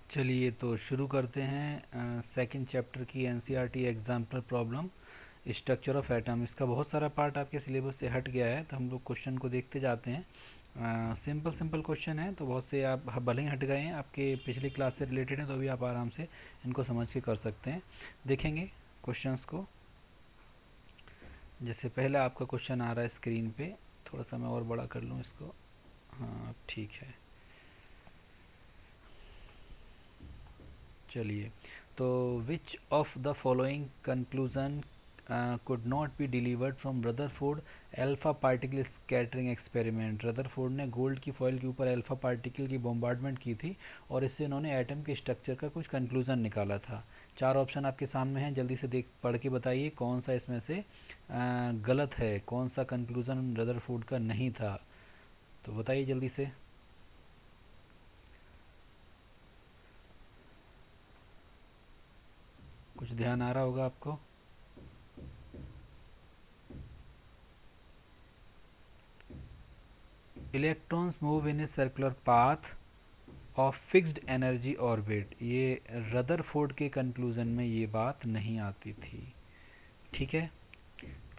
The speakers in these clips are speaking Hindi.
चलिए तो शुरू करते हैं सेकंड चैप्टर की NCERT example problem structure of atom. इसका बहुत सारा पार्ट आपके सिलेबस से हट गया है, तो हम लोग क्वेश्चन को देखते जाते हैं। सिंपल सिंपल क्वेश्चन है, तो बहुत से आप भले ही हट गए हैं, आपके पिछली क्लास से रिलेटेड हैं, तो भी आप आराम से इनको समझ के कर सकते हैं। देखेंगे क्वेश्चंस को। जैसे पहला आपका क्वेश्चन आ रहा है स्क्रीन पे, थोड़ा सा मैं और बड़ा कर लूँ इसको। हाँ, ठीक है। चलिए, तो विच of the following conclusion could not be delivered from Rutherford alpha particle scattering experiment. Rutherford ने गोल्ड की फॉइल के ऊपर अल्फा पार्टिकल की बॉम्बार्डमेंट की थी और इससे इन्होंने एटम के स्ट्रक्चर का कुछ कंक्लूजन निकाला था। चार ऑप्शन आपके सामने हैं, जल्दी से देख पढ़ के बताइए कौन सा इसमें से गलत है, कौन सा कंक्लूजन रदरफोर्ड का नहीं था। तो बताइए जल्दी से। कुछ ध्यान आ रहा होगा आपको। Electrons move in a circular path of fixed energy orbit. ये रदरफोर्ड के कंक्लूजन में ये बात नहीं आती थी। ठीक है,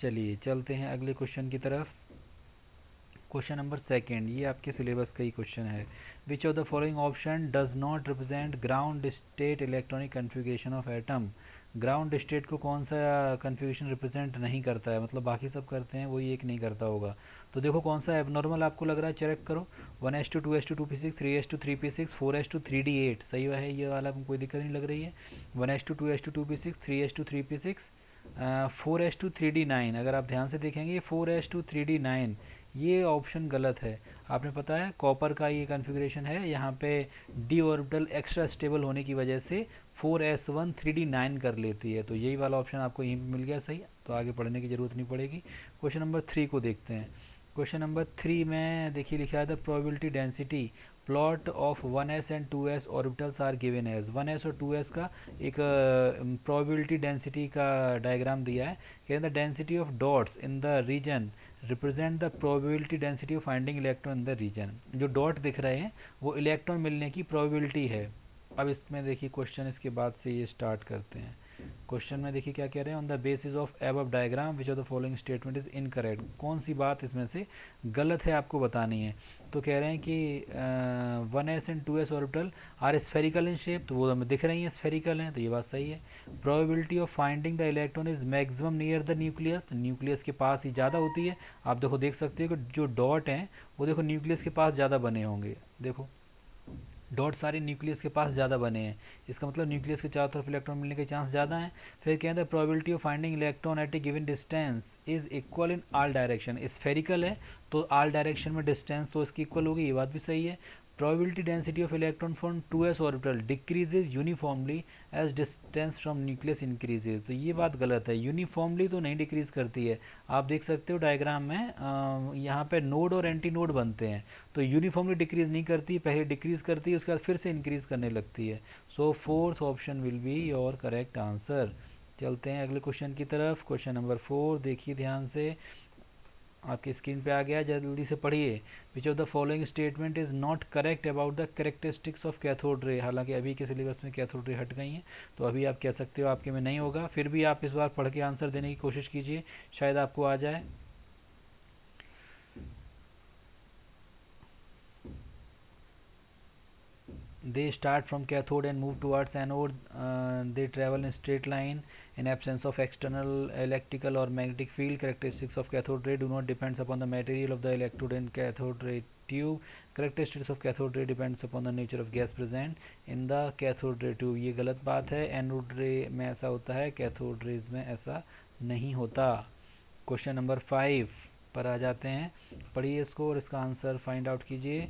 चलिए चलते हैं अगले क्वेश्चन की तरफ। क्वेश्चन नंबर सेकेंड, ये आपके सिलेबस का ही क्वेश्चन है। विच of the following option does not represent ground state electronic configuration of atom. Ground state को कौन सा कन्फिगरेशन रिप्रेजेंट नहीं करता है, मतलब बाकी सब करते हैं, वही एक नहीं करता होगा। तो देखो कौन सा एबनॉर्मल आपको लग रहा है, चेक करो। 1:2:2p6 3:3p6 4:3d8 सही है, ये वाला कोई दिक्कत नहीं लग रही है। 1:2:2p6 3:3p6 4:3d9। अगर आप ध्यान से देखेंगे 4:3d9, ये ऑप्शन गलत है। आपने पता है कॉपर का ये कॉन्फ़िगरेशन है, यहाँ पे डी ऑर्बिटल एक्स्ट्रा स्टेबल होने की वजह से 4s1 3d9 कर लेती है, तो यही वाला ऑप्शन आपको यहीं मिल गया सही, तो आगे पढ़ने की ज़रूरत नहीं पड़ेगी। क्वेश्चन नंबर 3 को देखते हैं। क्वेश्चन नंबर 3 में देखिए लिखा है the probability density plot of 1s and 2s orbitals are given as. 1s और 2s का एक प्रोबेबिलिटी डेंसिटी का डायग्राम दिया है। कहते हैं the density of dots in the region represent the probability density of finding electron in the region. जो डॉट दिख रहे हैं वो इलेक्ट्रॉन मिलने की प्रोबेबिलिटी है। अब इसमें देखिए क्वेश्चन इसके बाद से ये स्टार्ट करते हैं। क्वेश्चन में देखिए क्या कह रहे हैं, on the basis of above diagram which of the following statement is incorrect. कौन सी बात इसमें से गलत है आपको बतानी है। तो कह रहे हैं कि 1s and 2s orbital are spherical in shape, तो वो हमें दिख रही हैं स्फेरिकल हैं, तो ये बात सही है। Probability of finding the electron is maximum near the nucleus, तो न्यूक्लियस के पास ही ज़्यादा होती है। आप देखो देख सकते हो कि जो डॉट हैं वो देखो न्यूक्लियस के पास ज़्यादा बने होंगे। देखो डॉट सारे न्यूक्लियस के पास ज़्यादा बने हैं, इसका मतलब न्यूक्लियस के चारों तरफ इलेक्ट्रॉन मिलने के चांस ज़्यादा हैं। फिर कहते हैं probability of finding electron at a given distance is equal in all direction. Spherical है तो ऑल डायरेक्शन में डिस्टेंस तो इसकी इक्वल होगी, ये बात भी सही है। Probability density of electron from 2s orbital decreases uniformly as distance from nucleus increases, तो ये बात गलत है। यूनिफॉर्मली तो नहीं डिक्रीज करती है, आप देख सकते हो डायग्राम में यहाँ पे नोड और एंटी नोड बनते हैं, तो यूनिफॉर्मली डिक्रीज नहीं करती, पहले डिक्रीज करती है उसके बाद फिर से इंक्रीज करने लगती है। So fourth option will be your correct answer. चलते हैं अगले क्वेश्चन की तरफ। क्वेश्चन नंबर 4 देखिए ध्यान से, आपकी स्क्रीन पे आ गया, जल्दी से पढ़िए। विच of the following statement is not correct about the characteristics of cathode ray. हालांकि अभी के सिलेबस में कैथोड रे हट गई हैं, तो अभी आप कह सकते हो आपके में नहीं होगा, फिर भी आप इस बार पढ़ के आंसर देने की कोशिश कीजिए, शायद आपको आ जाए। They start from cathode and move towards anode. They travel in straight line in absence of external electrical or magnetic field. Characteristics of cathode ray do not depends upon the material of the electrode and cathode ray tube. Characteristics of cathode ray depends upon the nature of gas present in the cathode ray tube. ये गलत बात है, एनोड रे में ऐसा होता है, कैथोड रेज में ऐसा नहीं होता। क्वेश्चन नंबर 5 पर आ जाते हैं, पढ़िए इसको और इसका आंसर फाइंड आउट कीजिए।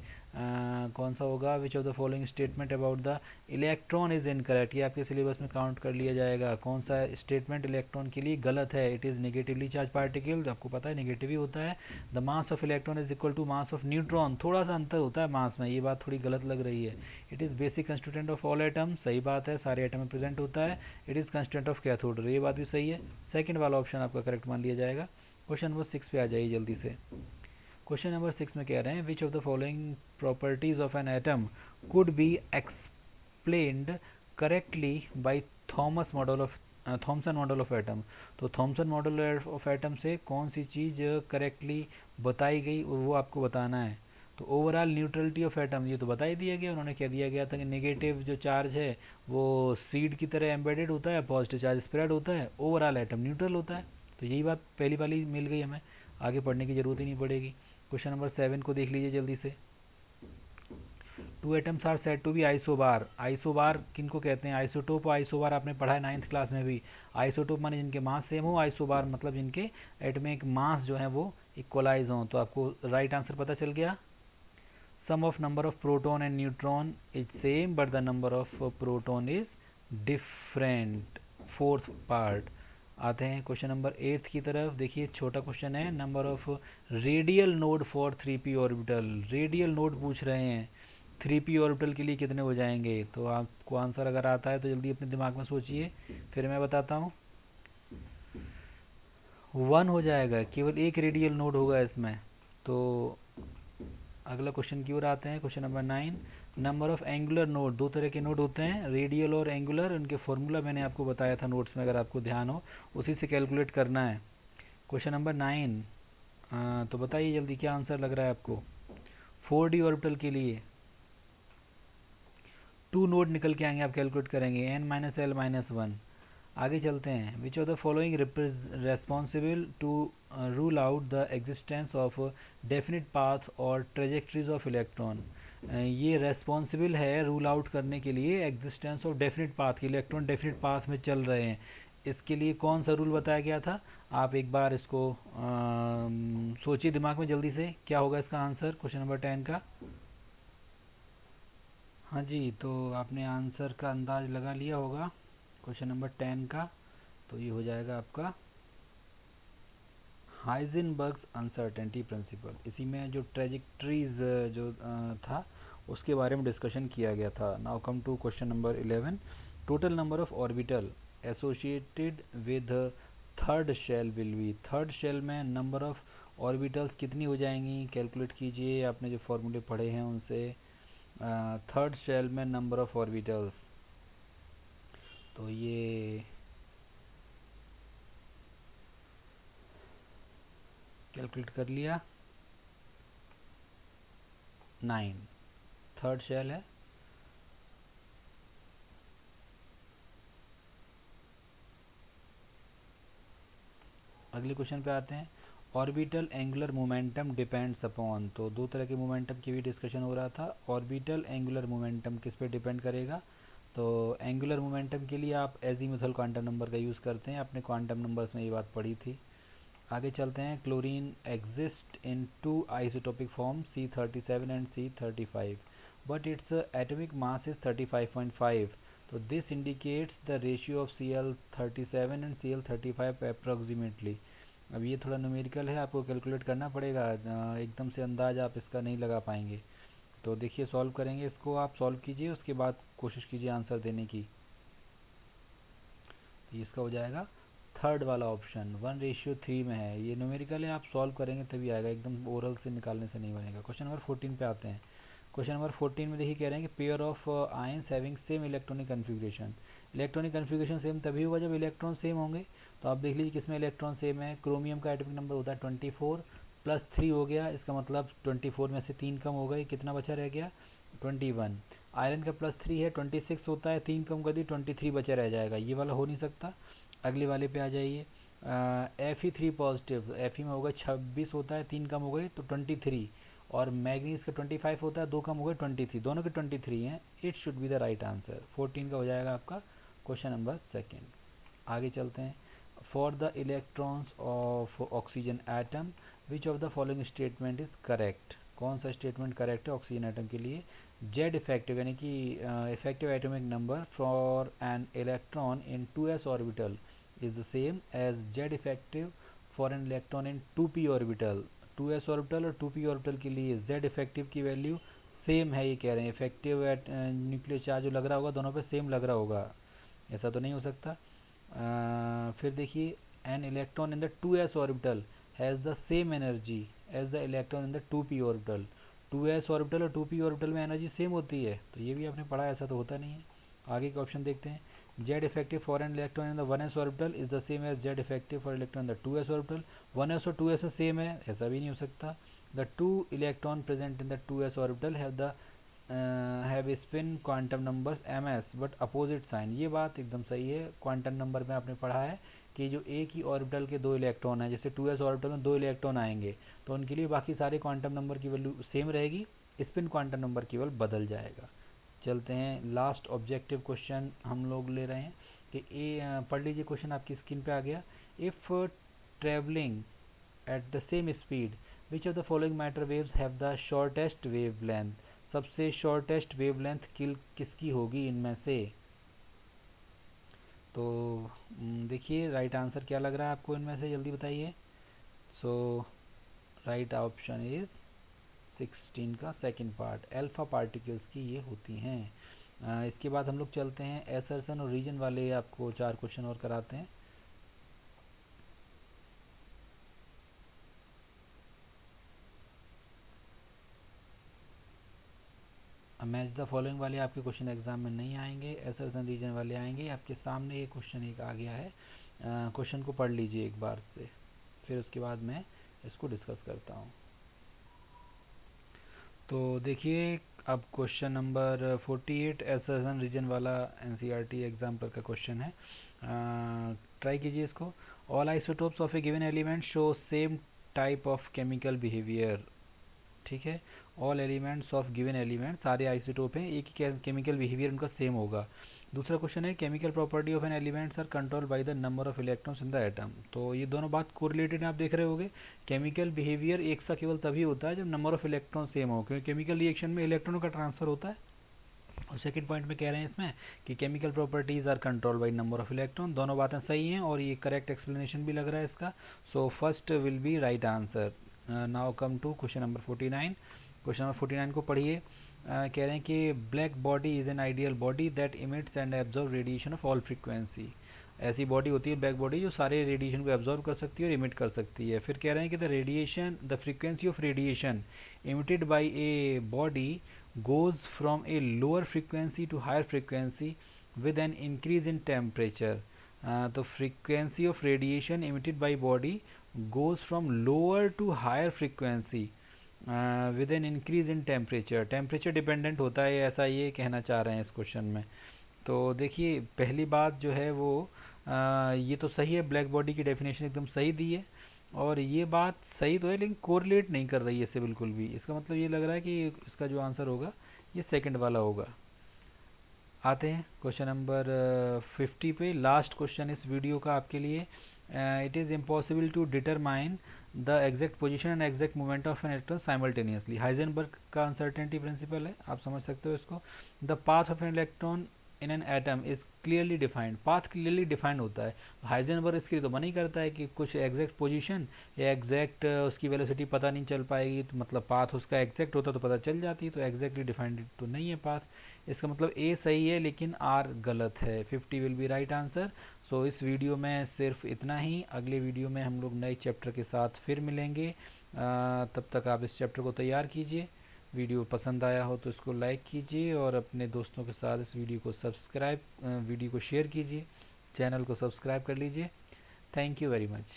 कौन सा होगा, विच of the following statement about the electron is incorrect. ये आपके सिलेबस में काउंट कर लिया जाएगा। कौन सा स्टेटमेंट इलेक्ट्रॉन के लिए गलत है, it is negatively charge particle, आपको पता है नेगेटिव ही होता है। The mass of electron is equal to mass of neutron, थोड़ा सा अंतर होता है मास में, ये बात थोड़ी गलत लग रही है। It is basic constituent of all atom, सही बात है, सारे एटम में प्रेजेंट होता है। It is constituent of cathode ray, ये बात भी सही है, सेकेंड वाला ऑप्शन आपका करेक्ट मान लिया जाएगा। क्वेश्चन नंबर 6 पे आ जाइए जल्दी से। क्वेश्चन नंबर 6 में कह रहे हैं which of the following properties of an atom could be explained correctly by Thomas model of Thompson model of atom. तो थॉमसन मॉडल ऑफ एटम से कौन सी चीज़ करेक्टली बताई गई और वो आपको बताना है। तो ओवरऑल न्यूट्रलिटी ऑफ एटम ये तो बता ही दिया गया, उन्होंने कह दिया गया था कि नेगेटिव जो चार्ज है वो सीड की तरह एम्बेडेड होता है, पॉजिटिव चार्ज स्प्रेड होता है, ओवरऑल एटम न्यूट्रल होता है। तो यही बात पहली वाली मिल गई हमें, आगे पढ़ने की ज़रूरत ही नहीं पड़ेगी। क्वेश्चन नंबर 7 को देख लीजिए जल्दी से। Two atoms are said to be isobar. Isobar किनको कहते हैं? आइसोटोप और आइसोबार आपने पढ़ा है 9th क्लास में भी। आइसोटोप माने जिनके मास सेम हो, आइसोबार मतलब जिनके एटमिक मास जो है वो इक्वलाइज हों। तो आपको राइट आंसर पता चल गया। Sum of number of proton and neutron is same but the number of proton is different. Fourth part आते हैं क्वेश्चन नंबर 8 की तरफ। देखिए छोटा क्वेश्चन है, number of radial node for 3p orbital. Radial node पूछ रहे हैं 3p ऑर्बिटल के लिए कितने हो जाएंगे। तो आपको आंसर अगर आता है तो जल्दी अपने दिमाग में सोचिए, फिर मैं बताता हूँ। 1 हो जाएगा, केवल एक रेडियल नोड होगा इसमें। तो अगला क्वेश्चन की ओर आते हैं, question number 9। Number of angular node, दो तरह के नोड होते हैं, रेडियल और एंगुलर। उनके फॉर्मूला मैंने आपको बताया था नोट्स में, अगर आपको ध्यान हो उसी से कैलकुलेट करना है। क्वेश्चन नंबर 9, तो बताइए जल्दी क्या आंसर लग रहा है आपको। 4d ऑर्बिटल के लिए 2 नोड निकल के आएंगे, आप कैलकुलेट करेंगे n-l-1। आगे चलते हैं। Which of the following responsible to rule out the existence of definite path और ट्रेजेक्ट्रीज ऑफ इलेक्ट्रॉन। ये रेस्पॉन्सिबल है रूल आउट करने के लिए एग्जिस्टेंस ऑफ डेफिनिट पाथ की, इलेक्ट्रॉन डेफिनिट पाथ में चल रहे हैं। इसके लिए कौन सा रूल बताया गया था? आप एक बार इसको सोचिए दिमाग में जल्दी से, क्या होगा इसका आंसर क्वेश्चन नंबर 10 का। हाँ जी, तो आपने आंसर का अंदाज लगा लिया होगा क्वेश्चन नंबर 10 का। तो ये हो जाएगा आपका हाइजेनबर्ग्स अनसर्टेनिटी प्रिंसिपल। इसी में जो ट्रेजेक्ट्रीज जो था उसके बारे में डिस्कशन किया गया था। Now come to question number 11। Total number of orbital associated with third shell will be. Third shell में नंबर ऑफ ऑर्बिटल्स कितनी हो जाएंगी, कैलकुलेट कीजिए आपने जो फॉर्मूले पढ़े हैं उनसे। थर्ड शेल में नंबर ऑफ ऑर्बिटल्स, तो ये कैलकुलेट कर लिया, 9 थर्ड शेल है। अगले क्वेश्चन पे आते हैं। Orbital angular momentum depends upon. तो दो तरह के मोमेंटम की भी डिस्कशन हो रहा था। ऑर्बिटल एंगुलर मोमेंटम किस पे डिपेंड करेगा? तो एंगुलर मोमेंटम के लिए आप एजीमुथल क्वांटम नंबर का यूज़ करते हैं, अपने क्वांटम नंबर्स में ये बात पढ़ी थी। आगे चलते हैं। Chlorine exist in 2 isotopic form C37 and C35 but its atomic mass is 35.5। तो this indicates the ratio of Cl37 and Cl35 approximately. अब ये थोड़ा न्यूमेरिकल है, आपको कैलकुलेट करना पड़ेगा, एकदम से अंदाज आप इसका नहीं लगा पाएंगे। तो देखिए सॉल्व करेंगे इसको, आप सॉल्व कीजिए उसके बाद कोशिश कीजिए आंसर देने की। तो इसका हो जाएगा थर्ड वाला ऑप्शन, 1:3 में है। ये न्यूमेरिकल है, आप सॉल्व करेंगे तभी आएगा, एकदम ओरल से निकालने से नहीं बनेगा। क्वेश्चन नंबर 14 पे आते हैं। क्वेश्चन नंबर 14 में देखिए कह रहे हैं कि pair of ions having same electronic configuration. Electronic configuration same तभी होगा जब इलेक्ट्रॉन सेम होंगे। तो आप देख लीजिए किसमें इलेक्ट्रॉन सेम है। क्रोमियम का एटॉमिक नंबर होता है 24 प्लस 3 हो गया, इसका मतलब 24 में से 3 कम हो गए, कितना बचा रह गया 21। आयरन का प्लस 3 है, 26 होता है, 3 कम कर दी 23 बचा रह जाएगा, ये वाला हो नहीं सकता। अगले वाले पे आ जाइए। Fe3 पॉजिटिव, Fe में होगा 26 होता है, 3 कम हो गए तो 23, और मैग्नीज का 25 होता है, 2 कम हो गए 23, दोनों के 23 हैं। It should be the right answer. 14 का हो जाएगा आपका क्वेश्चन नंबर 2। आगे चलते हैं। For the electrons of oxygen atom which of the following statement is correct. कौन सा स्टेटमेंट करेक्ट है ऑक्सीजन एटम के लिए? जेड इफेक्टिव यानी कि effective atomic number for an electron in 2s orbital is the same as Z effective for an electron in 2p orbital। 2s orbital और 2p ऑर्बिटल के लिए Z effective की वैल्यू सेम है, ये कह रहे हैं। इफेक्टिव एट न्यूक्लियर चार्ज जो लग रहा होगा दोनों पे सेम लग रहा होगा, ऐसा तो नहीं हो सकता। फिर देखिए an electron in the 2s orbital has the same energy as the electron in the 2p orbital. 2s orbital और 2p ऑर्बिटल में एनर्जी सेम होती है, तो ये भी आपने पढ़ा, ऐसा तो होता नहीं है। आगे का ऑप्शन देखते हैं, Z effective for an electron in the 1s orbital is the same as Z effective for electron in the 2s orbital. 1s और 2s सेम है, ऐसा भी नहीं हो सकता। The two electron present in the 2s orbital have spin quantum numbers ms but opposite sign. ये बात एकदम सही है, क्वांटम नंबर में आपने पढ़ा है कि जो एक ही ऑर्बिटल के दो इलेक्ट्रॉन हैं, जैसे 2s ऑर्बिटल में दो इलेक्ट्रॉन आएंगे तो उनके लिए बाकी सारे क्वांटम नंबर की वैल्यू सेम रहेगी, स्पिन क्वांटम नंबर केवल बदल जाएगा। चलते हैं लास्ट ऑब्जेक्टिव क्वेश्चन हम लोग ले रहे हैं कि पढ़ लीजिए क्वेश्चन, आपकी स्क्रीन पे आ गया। If travelling at the same speed which of the following matter waves have the shortest wave length. सबसे शॉर्टेस्ट वेव लेंथ किसकी होगी इनमें से? तो देखिए राइट आंसर क्या लग रहा है आपको इनमें से, जल्दी बताइए। सो राइट ऑप्शन इज 16 का सेकंड पार्ट, अल्फा पार्टिकल्स की ये होती हैं। इसके बाद हम लोग चलते हैं एसर्शन और रीजन वाले, आपको 4 क्वेश्चन और कराते हैं। मैच द फॉलोइंग वाले आपके क्वेश्चन एग्जाम में नहीं आएंगे, एसर्शन रीजन वाले आएंगे। आपके सामने ये क्वेश्चन एक आ गया है, क्वेश्चन को पढ़ लीजिए एक बार से, फिर उसके बाद मैं इसको डिस्कस करता हूँ। तो देखिए अब क्वेश्चन नंबर 48 एसर्शन रीजन वाला एनसीईआरटी एग्जाम्पल का क्वेश्चन है, ट्राई कीजिए इसको। All isotopes of a given element show same type of chemical behaviour. ठीक है, all elements of given element, सारे आइसोटोप हैं, एक ही केमिकल बिहेवियर उनका सेम होगा। दूसरा क्वेश्चन है chemical property of an elements are control by the number of electrons in the atom. तो ये दोनों बात कोरिलेटेड आप देख रहे होंगे, केमिकल बिहेवियर एक सा केवल तभी होता है जब नंबर ऑफ इलेक्ट्रॉन सेम हो, क्योंकि केमिकल रिएक्शन में इलेक्ट्रॉनों का ट्रांसफर होता है। और सेकंड पॉइंट में कह रहे हैं इसमें कि chemical properties are control by number of electron. दोनों बातें सही हैं और ये करेक्ट एक्सप्लेनेशन भी लग रहा है इसका। So first will be right answer. Now come to question number 49। Question number 49 को पढ़िए। कह रहे हैं कि black body is an ideal body that emits and absorb radiation of all frequency. ऐसी बॉडी होती है ब्लैक बॉडी जो सारे रेडिएशन को एब्जॉर्व कर सकती है और इमिट कर सकती है। फिर कह रहे हैं कि the frequency of radiation emitted by a body goes from a lower frequency to higher frequency with an increase in temperature. The frequency of radiation emitted by body goes from lower to higher frequency with an increase in temperature. Temperature dependent होता है, ऐसा ये कहना चाह रहे हैं इस क्वेश्चन में। तो देखिए पहली बात जो है वो ये तो सही है, ब्लैक बॉडी की डेफिनेशन एकदम सही दी है और ये बात सही तो है, लेकिन कोरिलेट नहीं कर रही है इससे बिल्कुल भी। इसका मतलब ये लग रहा है कि इसका जो आंसर होगा ये सेकंड वाला होगा। आते हैं क्वेश्चन नंबर 50 पे, लास्ट क्वेश्चन इस वीडियो का आपके लिए। It is impossible to determine the exact position and exact movement of an electron simultaneously. Heisenberg का अनसर्टेनिटी प्रिंसिपल है, आप समझ सकते हो इसको। The path of an electron in an atom is clearly defined. Path clearly defined होता है, हाइजेनबर्ग इसके लिए तो मना ही करता है कि कुछ एग्जैक्ट पोजीशन या एग्जैक्ट उसकी वेलोसिटी पता नहीं चल पाएगी, तो मतलब पाथ उसका एग्जैक्ट होता तो पता चल जाती, तो एग्जैक्टली डिफाइंड तो नहीं है पाथ। इसका मतलब ए सही है लेकिन आर गलत है। 50 विल बी राइट आंसर। सो इस वीडियो में सिर्फ इतना ही, अगले वीडियो में हम लोग नए चैप्टर के साथ फिर मिलेंगे। तब तक आप इस चैप्टर को तैयार कीजिए। वीडियो पसंद आया हो तो इसको लाइक कीजिए और अपने दोस्तों के साथ इस वीडियो को शेयर कीजिए, चैनल को सब्सक्राइब कर लीजिए। Thank you very much.